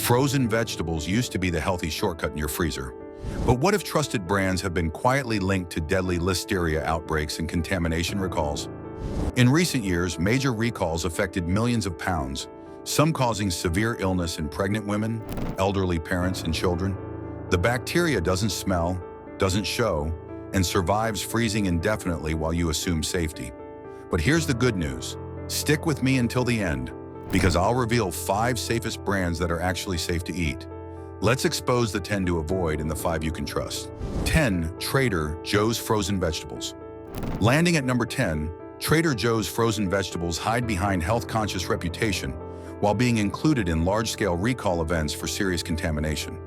Frozen vegetables used to be the healthy shortcut in your freezer. But what if trusted brands have been quietly linked to deadly Listeria outbreaks and contamination recalls? In recent years, major recalls affected millions of pounds, some causing severe illness in pregnant women, elderly parents, and children. The bacteria doesn't smell, doesn't show, and survives freezing indefinitely while you assume safety. But here's the good news. Stick with me until the end, because I'll reveal 5 safest brands that are actually safe to eat. Let's expose the 10 to avoid and the 5 you can trust. 10. Trader Joe's frozen vegetables. Landing at number 10, Trader Joe's frozen vegetables hide behind health-conscious reputation while being included in large-scale recall events for serious contamination.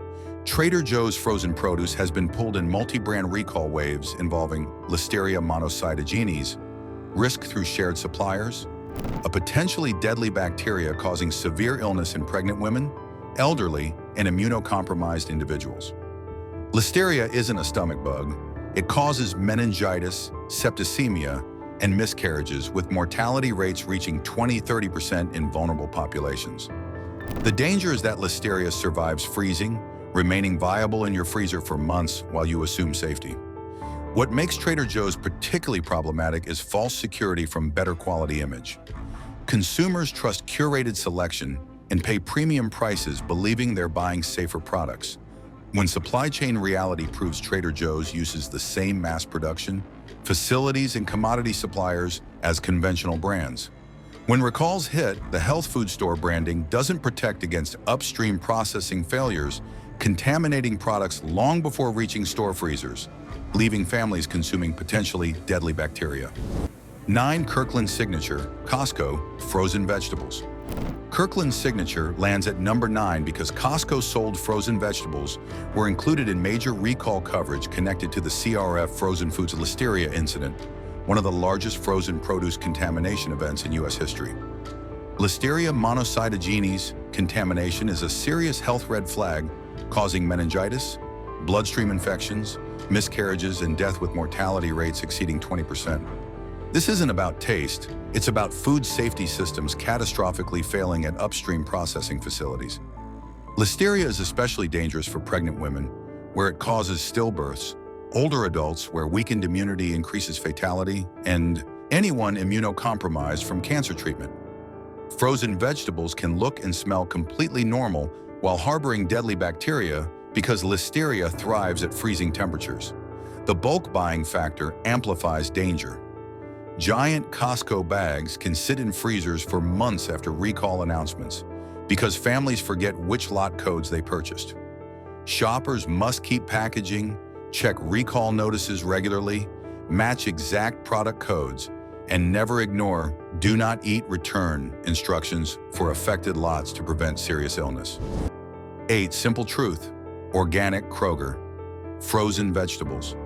Trader Joe's frozen produce has been pulled in multi-brand recall waves involving Listeria monocytogenes, risk through shared suppliers, a potentially deadly bacteria causing severe illness in pregnant women, elderly, and immunocompromised individuals. Listeria isn't a stomach bug. It causes meningitis, septicemia, and miscarriages, with mortality rates reaching 20–30% in vulnerable populations. The danger is that Listeria survives freezing, remaining viable in your freezer for months while you assume safety. What makes Trader Joe's particularly problematic is false security from better quality image. Consumers trust curated selection and pay premium prices believing they're buying safer products, when supply chain reality proves Trader Joe's uses the same mass production, facilities, and commodity suppliers as conventional brands. When recalls hit, the health food store branding doesn't protect against upstream processing failures, contaminating products long before reaching store freezers, leaving families consuming potentially deadly bacteria. 9. Kirkland Signature Costco frozen vegetables. Kirkland Signature lands at number 9 because Costco sold frozen vegetables were included in major recall coverage connected to the CRF Frozen Foods Listeria incident, one of the largest frozen produce contamination events in U.S. history. Listeria monocytogenes contamination is a serious health red flag, causing meningitis, bloodstream infections, miscarriages, and death, with mortality rates exceeding 20%. This isn't about taste, it's about food safety systems catastrophically failing at upstream processing facilities. Listeria is especially dangerous for pregnant women, where it causes stillbirths, older adults, where weakened immunity increases fatality, and anyone immunocompromised from cancer treatment. Frozen vegetables can look and smell completely normal while harboring deadly bacteria because Listeria thrives at freezing temperatures. The bulk buying factor amplifies danger. Giant Costco bags can sit in freezers for months after recall announcements because families forget which lot codes they purchased. Shoppers must keep packaging, check recall notices regularly, match exact product codes, and never ignore "do not eat, return" instructions for affected lots to prevent serious illness. 8. Simple Truth Organic Kroger frozen vegetables.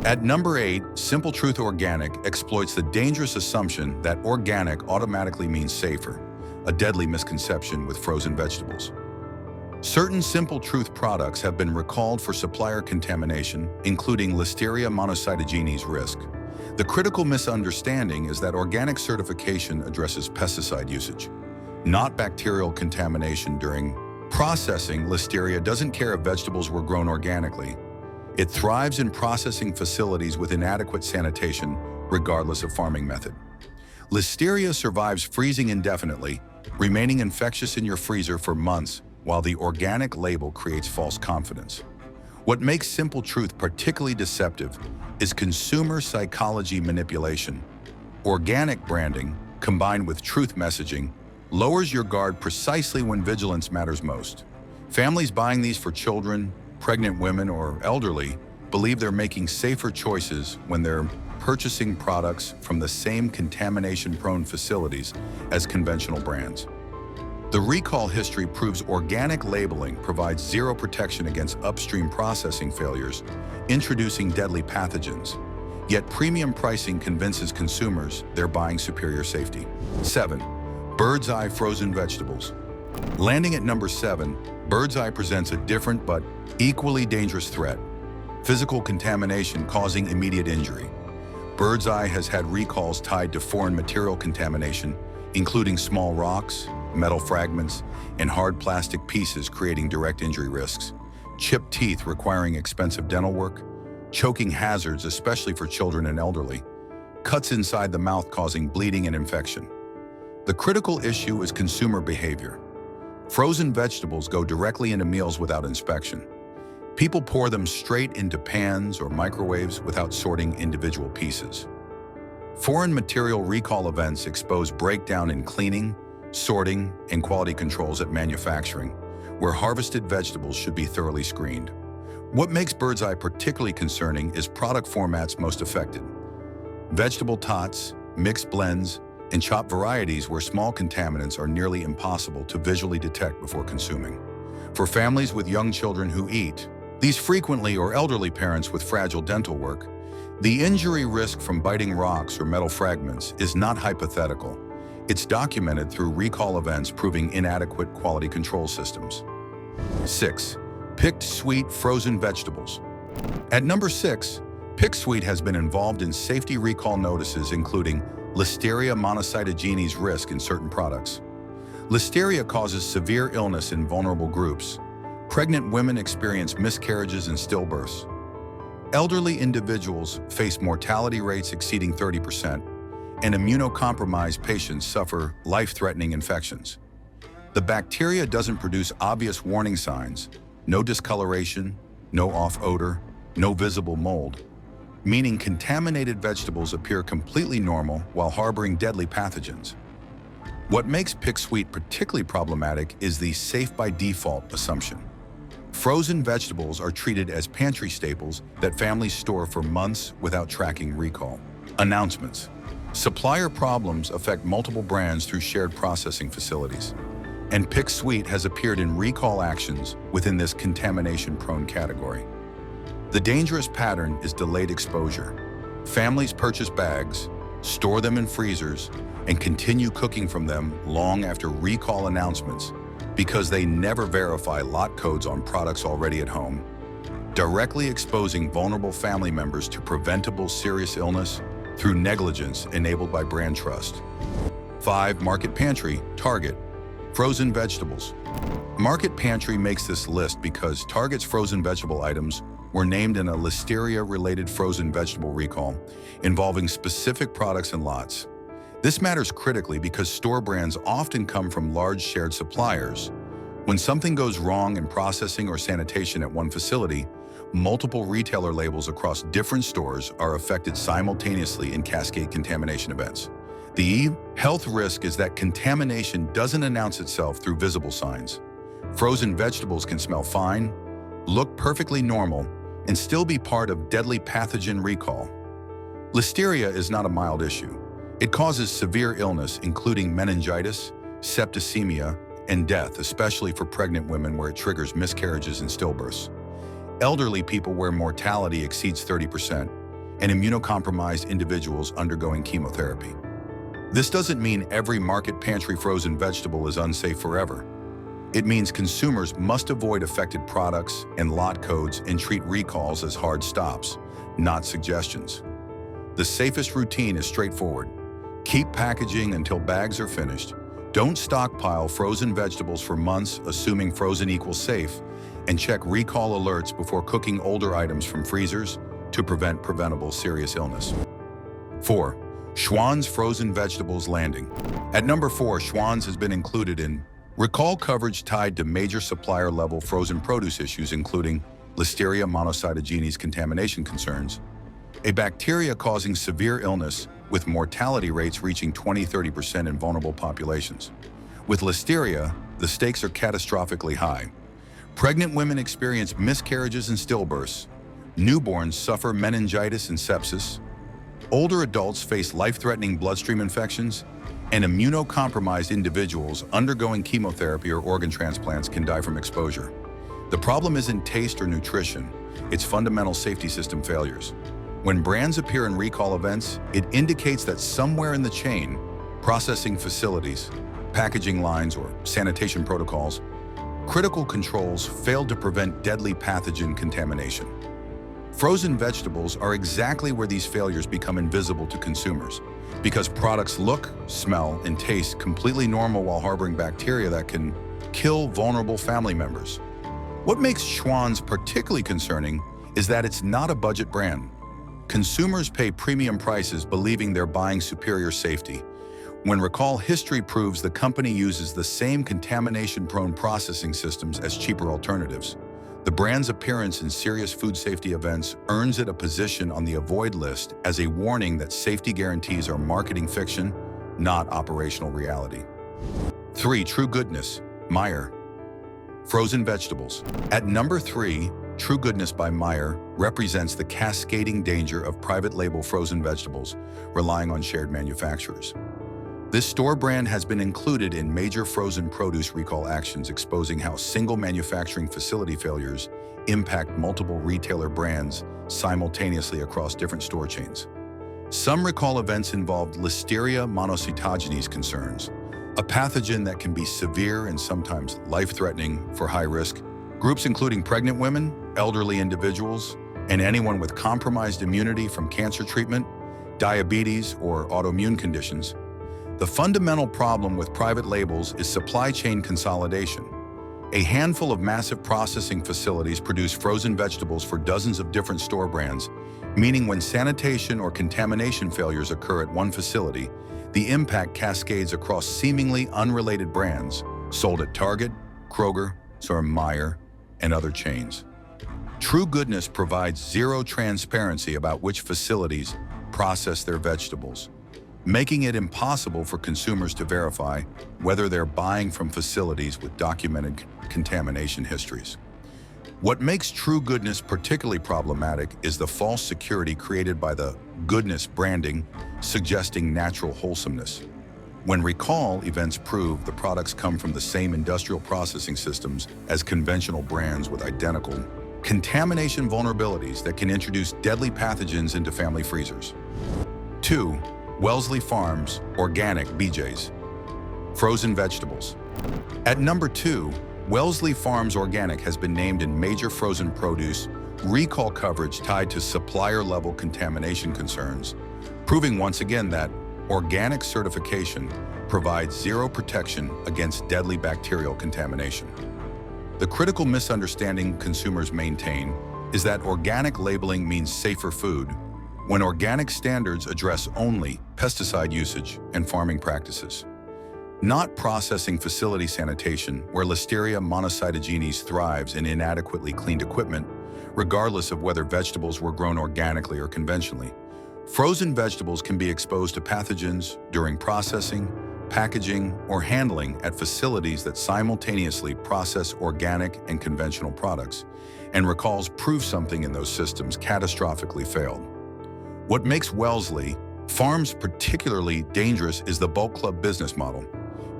At number 8, Simple Truth Organic exploits the dangerous assumption that organic automatically means safer, a deadly misconception with frozen vegetables. Certain Simple Truth products have been recalled for supplier contamination, including Listeria monocytogenes risk. The critical misunderstanding is that organic certification addresses pesticide usage, not bacterial contamination during processing. Listeria doesn't care if vegetables were grown organically. It thrives in processing facilities with inadequate sanitation, regardless of farming method. Listeria survives freezing indefinitely, remaining infectious in your freezer for months, while the organic label creates false confidence. What makes Simple Truth particularly deceptive is consumer psychology manipulation. Organic branding, combined with truth messaging, lowers your guard precisely when vigilance matters most. Families buying these for children, pregnant women, or elderly believe they're making safer choices when they're purchasing products from the same contamination-prone facilities as conventional brands. The recall history proves organic labeling provides zero protection against upstream processing failures, introducing deadly pathogens. Yet premium pricing convinces consumers they're buying superior safety. 7. Birds Eye frozen vegetables. Landing at number 7, Birds Eye presents a different but equally dangerous threat: physical contamination causing immediate injury. Birds Eye has had recalls tied to foreign material contamination, including small rocks, metal fragments, and hard plastic pieces creating direct injury risks, chipped teeth requiring expensive dental work, choking hazards especially for children and elderly, cuts inside the mouth causing bleeding and infection. The critical issue is consumer behavior. Frozen vegetables go directly into meals without inspection. People pour them straight into pans or microwaves without sorting individual pieces. Foreign material recall events expose breakdown in cleaning, sorting, and quality controls at manufacturing, where harvested vegetables should be thoroughly screened. What makes Birds Eye particularly concerning is product formats most affected. Vegetable tots, mixed blends, and chopped varieties where small contaminants are nearly impossible to visually detect before consuming. For families with young children who eat, these frequently or elderly parents with fragile dental work, the injury risk from biting rocks or metal fragments is not hypothetical. It's documented through recall events proving inadequate quality control systems. 6. Picked sweet frozen vegetables. At number 6, Picked Sweet has been involved in safety recall notices including Listeria monocytogenes risk in certain products. Listeria causes severe illness in vulnerable groups. Pregnant women experience miscarriages and stillbirths. Elderly individuals face mortality rates exceeding 30%, and immunocompromised patients suffer life-threatening infections. The bacteria doesn't produce obvious warning signs, no discoloration, no off odor, no visible mold, meaning contaminated vegetables appear completely normal while harboring deadly pathogens. What makes Picked Sweet particularly problematic is the safe by default assumption. Frozen vegetables are treated as pantry staples that families store for months without tracking recall. Announcements. Supplier problems affect multiple brands through shared processing facilities, and Picked Sweet has appeared in recall actions within this contamination-prone category. The dangerous pattern is delayed exposure. Families purchase bags, store them in freezers, and continue cooking from them long after recall announcements because they never verify lot codes on products already at home, directly exposing vulnerable family members to preventable serious illness through negligence enabled by brand trust. 5. Market Pantry, Target, frozen vegetables. Market Pantry makes this list because Target's frozen vegetable items were named in a Listeria-related frozen vegetable recall involving specific products and lots. This matters critically because store brands often come from large shared suppliers. When something goes wrong in processing or sanitation at one facility, multiple retailer labels across different stores are affected simultaneously in cascade contamination events. The health risk is that contamination doesn't announce itself through visible signs. Frozen vegetables can smell fine, look perfectly normal, and still be part of deadly pathogen recall. Listeria is not a mild issue. It causes severe illness, including meningitis, septicemia, and death, especially for pregnant women where it triggers miscarriages and stillbirths. Elderly people where mortality exceeds 30%, and immunocompromised individuals undergoing chemotherapy. This doesn't mean every Market Pantry frozen vegetable is unsafe forever. It means consumers must avoid affected products and lot codes and treat recalls as hard stops, not suggestions. The safest routine is straightforward. Keep packaging until bags are finished. Don't stockpile frozen vegetables for months, assuming frozen equals safe, and check recall alerts before cooking older items from freezers to prevent preventable serious illness. 4. Schwan's frozen vegetables landing. At number 4, Schwan's has been included in recall coverage tied to major supplier-level frozen produce issues including Listeria monocytogenes contamination concerns, a bacteria causing severe illness with mortality rates reaching 20–30% in vulnerable populations. With Listeria, the stakes are catastrophically high. Pregnant women experience miscarriages and stillbirths. Newborns suffer meningitis and sepsis. Older adults face life-threatening bloodstream infections, and immunocompromised individuals undergoing chemotherapy or organ transplants can die from exposure. The problem isn't taste or nutrition, it's fundamental safety system failures. When brands appear in recall events, it indicates that somewhere in the chain, processing facilities, packaging lines, or sanitation protocols, critical controls failed to prevent deadly pathogen contamination. Frozen vegetables are exactly where these failures become invisible to consumers. because products look, smell, and taste completely normal while harboring bacteria that can kill vulnerable family members. What makes Schwan's particularly concerning is that it's not a budget brand. Consumers pay premium prices believing they're buying superior safety, when recall history proves the company uses the same contamination-prone processing systems as cheaper alternatives. The brand's appearance in serious food safety events earns it a position on the avoid list as a warning that safety guarantees are marketing fiction, not operational reality. 3. True Goodness, Meijer. Frozen vegetables. At number 3, True Goodness by Meijer represents the cascading danger of private label frozen vegetables relying on shared manufacturers. This store brand has been included in major frozen produce recall actions exposing how single manufacturing facility failures impact multiple retailer brands simultaneously across different store chains. Some recall events involved Listeria monocytogenes concerns, a pathogen that can be severe and sometimes life-threatening for high-risk groups including pregnant women, elderly individuals, and anyone with compromised immunity from cancer treatment, diabetes, or autoimmune conditions. The fundamental problem with private labels is supply chain consolidation. A handful of massive processing facilities produce frozen vegetables for dozens of different store brands, meaning when sanitation or contamination failures occur at one facility, the impact cascades across seemingly unrelated brands sold at Target, Kroger, Meijer, and other chains. True Goodness provides zero transparency about which facilities process their vegetables, making it impossible for consumers to verify whether they're buying from facilities with documented contamination histories. What makes True Goodness particularly problematic is the false security created by the goodness branding, suggesting natural wholesomeness. When recall events prove the products come from the same industrial processing systems as conventional brands with identical contamination vulnerabilities that can introduce deadly pathogens into family freezers. 2. Wellesley Farms Organic BJ's. Frozen vegetables. At number 2, Wellesley Farms Organic has been named in major frozen produce recall coverage tied to supplier-level contamination concerns, proving once again that organic certification provides zero protection against deadly bacterial contamination. The critical misunderstanding consumers maintain is that organic labeling means safer food, when organic standards address only pesticide usage and farming practices, not processing facility sanitation where Listeria monocytogenes thrives in inadequately cleaned equipment, regardless of whether vegetables were grown organically or conventionally. Frozen vegetables can be exposed to pathogens during processing, packaging, or handling at facilities that simultaneously process organic and conventional products, and recalls prove something in those systems catastrophically failed. What makes Wellesley Farms particularly dangerous is the bulk club business model.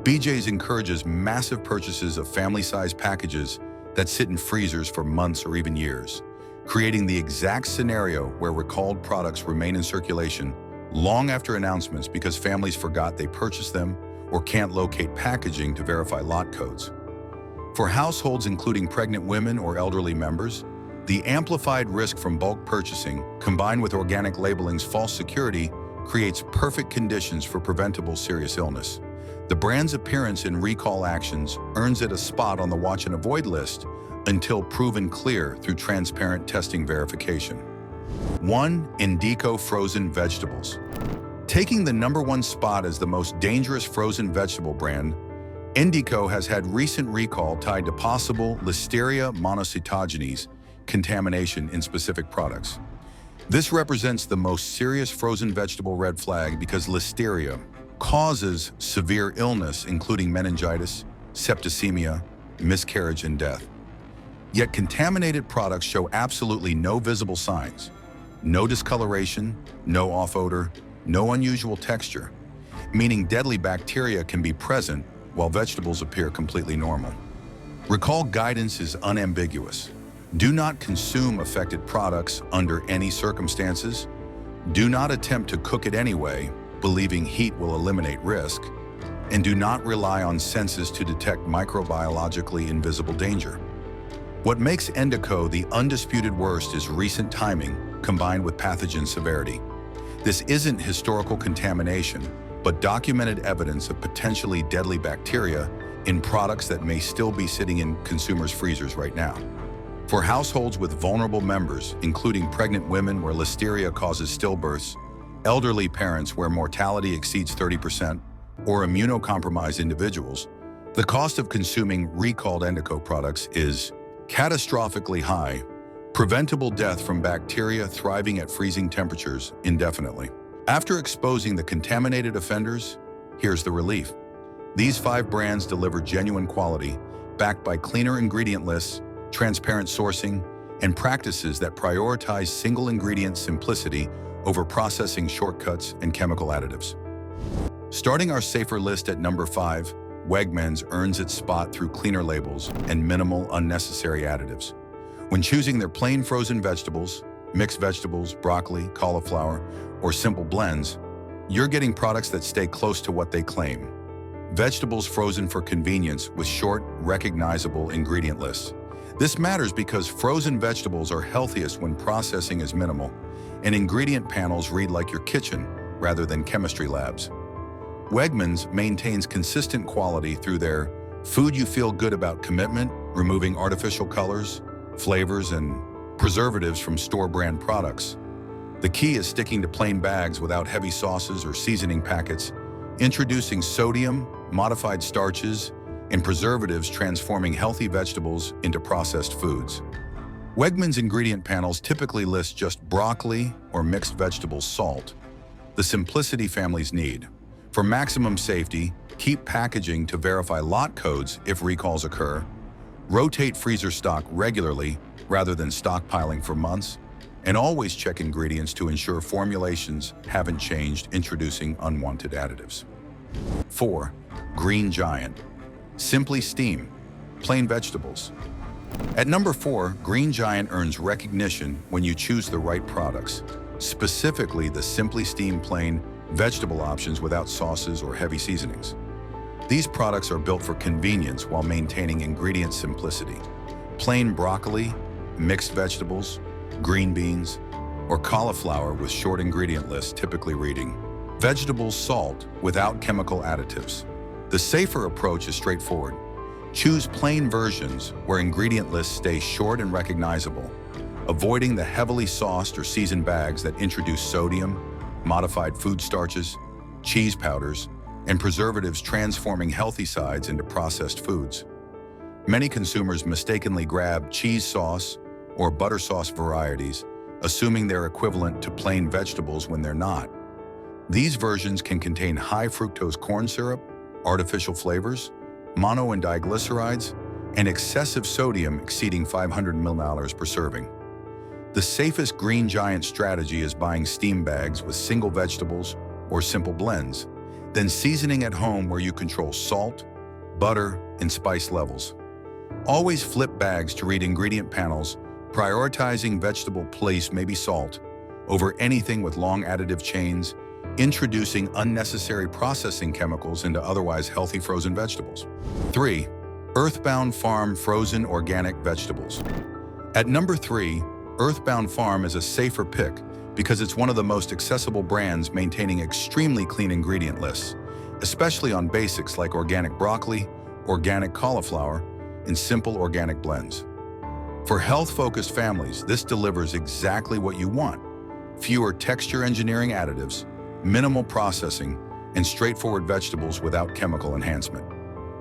BJ's encourages massive purchases of family-sized packages that sit in freezers for months or even years, creating the exact scenario where recalled products remain in circulation long after announcements because families forgot they purchased them or can't locate packaging to verify lot codes. For households including pregnant women or elderly members, the amplified risk from bulk purchasing, combined with organic labeling's false security, creates perfect conditions for preventable serious illness. The brand's appearance in recall actions earns it a spot on the watch and avoid list until proven clear through transparent testing verification. 1. Indico Frozen Vegetables. Taking the #1 spot as the most dangerous frozen vegetable brand, Indico has had recent recall tied to possible Listeria monocytogenes contamination in specific products. This represents the most serious frozen vegetable red flag because Listeria causes severe illness, including meningitis, septicemia, miscarriage, and death. Yet contaminated products show absolutely no visible signs, no discoloration, no off odor, no unusual texture, meaning deadly bacteria can be present while vegetables appear completely normal. Recall guidance is unambiguous. Do not consume affected products under any circumstances. Do not attempt to cook it anyway, believing heat will eliminate risk. And do not rely on senses to detect microbiologically invisible danger. What makes Indico the undisputed worst is recent timing combined with pathogen severity. This isn't historical contamination, but documented evidence of potentially deadly bacteria in products that may still be sitting in consumers' freezers right now. For households with vulnerable members, including pregnant women where Listeria causes stillbirths, elderly parents where mortality exceeds 30%, or immunocompromised individuals, the cost of consuming recalled Endico products is catastrophically high, preventable death from bacteria thriving at freezing temperatures indefinitely. After exposing the contaminated offenders, here's the relief. These 5 brands deliver genuine quality, backed by cleaner ingredient lists, transparent sourcing, and practices that prioritize single-ingredient simplicity over processing shortcuts and chemical additives. Starting our safer list at number 5, Wegmans earns its spot through cleaner labels and minimal unnecessary additives. When choosing their plain frozen vegetables, mixed vegetables, broccoli, cauliflower, or simple blends, you're getting products that stay close to what they claim. Vegetables frozen for convenience with short, recognizable ingredient lists. This matters because frozen vegetables are healthiest when processing is minimal, and ingredient panels read like your kitchen rather than chemistry labs. Wegmans maintains consistent quality through their food you feel good about commitment, removing artificial colors, flavors, and preservatives from store-brand products. The key is sticking to plain bags without heavy sauces or seasoning packets, introducing sodium, modified starches, and preservatives transforming healthy vegetables into processed foods. Wegmans ingredient panels typically list just broccoli or mixed vegetables salt, the simplicity families need. For maximum safety, keep packaging to verify lot codes if recalls occur, rotate freezer stock regularly rather than stockpiling for months, and always check ingredients to ensure formulations haven't changed, introducing unwanted additives. 4. Green Giant. Simply Steam. Plain vegetables. At number 4, Green Giant earns recognition when you choose the right products, specifically the Simply Steam plain vegetable options without sauces or heavy seasonings. These products are built for convenience while maintaining ingredient simplicity. Plain broccoli, mixed vegetables, green beans, or cauliflower with short ingredient lists typically reading vegetables salt without chemical additives. The safer approach is straightforward. Choose plain versions where ingredient lists stay short and recognizable, avoiding the heavily sauced or seasoned bags that introduce sodium, modified food starches, cheese powders, and preservatives transforming healthy sides into processed foods. Many consumers mistakenly grab cheese sauce or butter sauce varieties, assuming they're equivalent to plain vegetables when they're not. These versions can contain high fructose corn syrup, artificial flavors, mono and diglycerides, and excessive sodium exceeding 500 milliliters per serving. The safest Green Giant strategy is buying steam bags with single vegetables or simple blends, then seasoning at home where you control salt, butter, and spice levels. Always flip bags to read ingredient panels, prioritizing vegetable place, maybe salt, over anything with long additive chains, introducing unnecessary processing chemicals into otherwise healthy frozen vegetables. 3. Earthbound Farm Frozen Organic Vegetables. At number 3, Earthbound Farm is a safer pick because it's one of the most accessible brands maintaining extremely clean ingredient lists, especially on basics like organic broccoli, organic cauliflower, and simple organic blends. For health-focused families, this delivers exactly what you want: fewer texture engineering additives, minimal processing, and straightforward vegetables without chemical enhancement.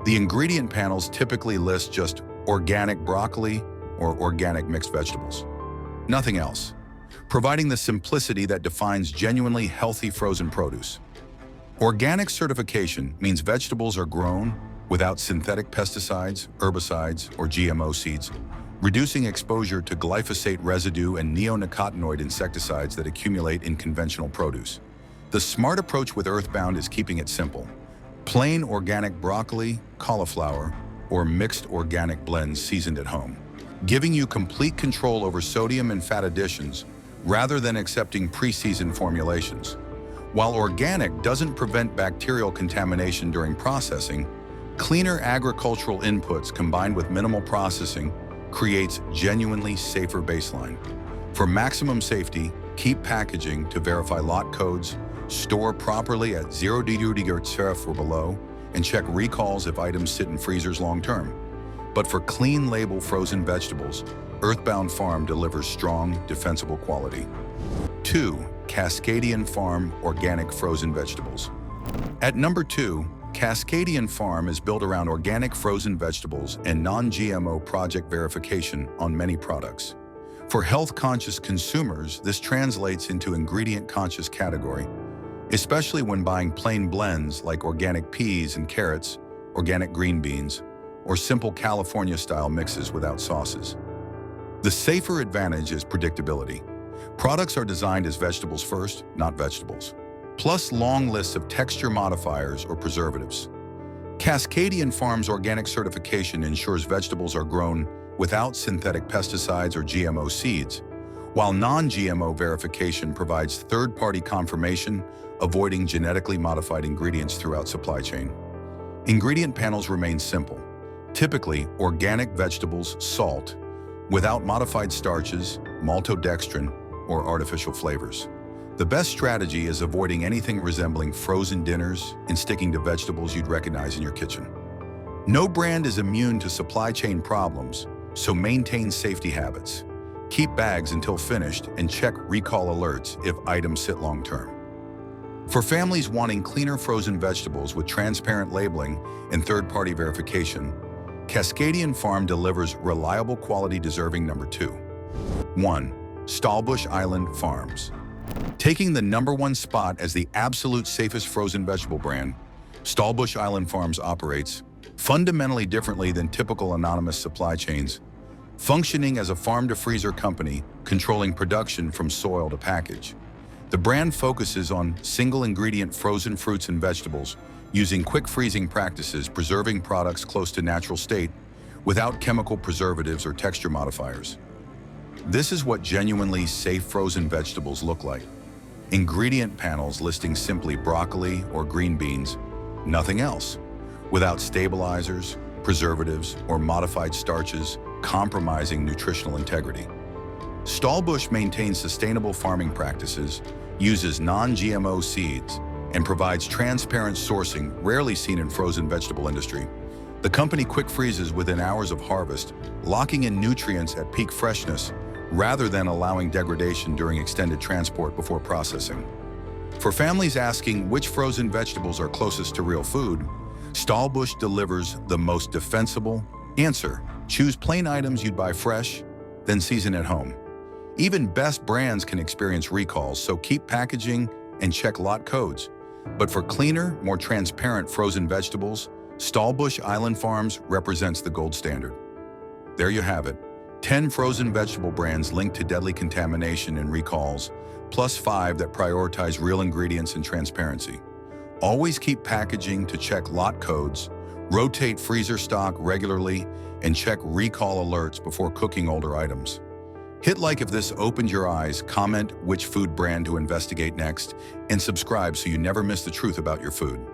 The ingredient panels typically list just organic broccoli or organic mixed vegetables. Nothing else, providing the simplicity that defines genuinely healthy frozen produce. Organic certification means vegetables are grown without synthetic pesticides, herbicides, or GMO seeds, reducing exposure to glyphosate residue and neonicotinoid insecticides that accumulate in conventional produce. The smart approach with Earthbound is keeping it simple. Plain organic broccoli, cauliflower, or mixed organic blends seasoned at home, giving you complete control over sodium and fat additions rather than accepting pre-seasoned formulations. While organic doesn't prevent bacterial contamination during processing, cleaner agricultural inputs combined with minimal processing creates genuinely safer baseline. For maximum safety, Keep packaging to verify lot codes, store properly at 0° Celsius or below, and check recalls if items sit in freezers long-term. But for clean label frozen vegetables, Earthbound Farm delivers strong, defensible quality. 2. Cascadian Farm Organic Frozen Vegetables. At number 2, Cascadian Farm is built around organic frozen vegetables and non-GMO project verification on many products. For health-conscious consumers, this translates into ingredient-conscious category, especially when buying plain blends like organic peas and carrots, organic green beans, or simple California-style mixes without sauces. The safer advantage is predictability. Products are designed as vegetables first, not vegetables, plus long lists of texture modifiers or preservatives. Cascadian Farm's organic certification ensures vegetables are grown without synthetic pesticides or GMO seeds, while non-GMO verification provides third-party confirmation, avoiding genetically modified ingredients throughout supply chain. Ingredient panels remain simple. Typically, organic vegetables, salt, without modified starches, maltodextrin, or artificial flavors. The best strategy is avoiding anything resembling frozen dinners and sticking to vegetables you'd recognize in your kitchen. No brand is immune to supply chain problems, so maintain safety habits. Keep bags until finished and check recall alerts if items sit long-term. For families wanting cleaner frozen vegetables with transparent labeling and third-party verification, Cascadian Farm delivers reliable quality deserving number 2. 1. Stallbush Island Farms. Taking the number 1 spot as the absolute safest frozen vegetable brand, Stallbush Island Farms operates fundamentally differently than typical anonymous supply chains, functioning as a farm-to-freezer company controlling production from soil to package. The brand focuses on single-ingredient frozen fruits and vegetables, using quick freezing practices, preserving products close to natural state without chemical preservatives or texture modifiers. This is what genuinely safe frozen vegetables look like. Ingredient panels listing simply broccoli or green beans, nothing else, without stabilizers, preservatives, or modified starches compromising nutritional integrity. Stallbush maintains sustainable farming practices, uses non-GMO seeds, and provides transparent sourcing rarely seen in frozen vegetable industry. The company quick freezes within hours of harvest, locking in nutrients at peak freshness rather than allowing degradation during extended transport before processing. For families asking which frozen vegetables are closest to real food, Stallbush delivers the most defensible answer. Choose plain items you'd buy fresh, then season at home. Even best brands can experience recalls, so keep packaging and check lot codes. But for cleaner, more transparent frozen vegetables, Stallbush Island Farms represents the gold standard. There you have it, 10 frozen vegetable brands linked to deadly contamination and recalls, plus 5 that prioritize real ingredients and transparency. Always keep packaging to check lot codes, rotate freezer stock regularly, and check recall alerts before cooking older items. Hit like if this opened your eyes, comment which food brand to investigate next, and subscribe so you never miss the truth about your food.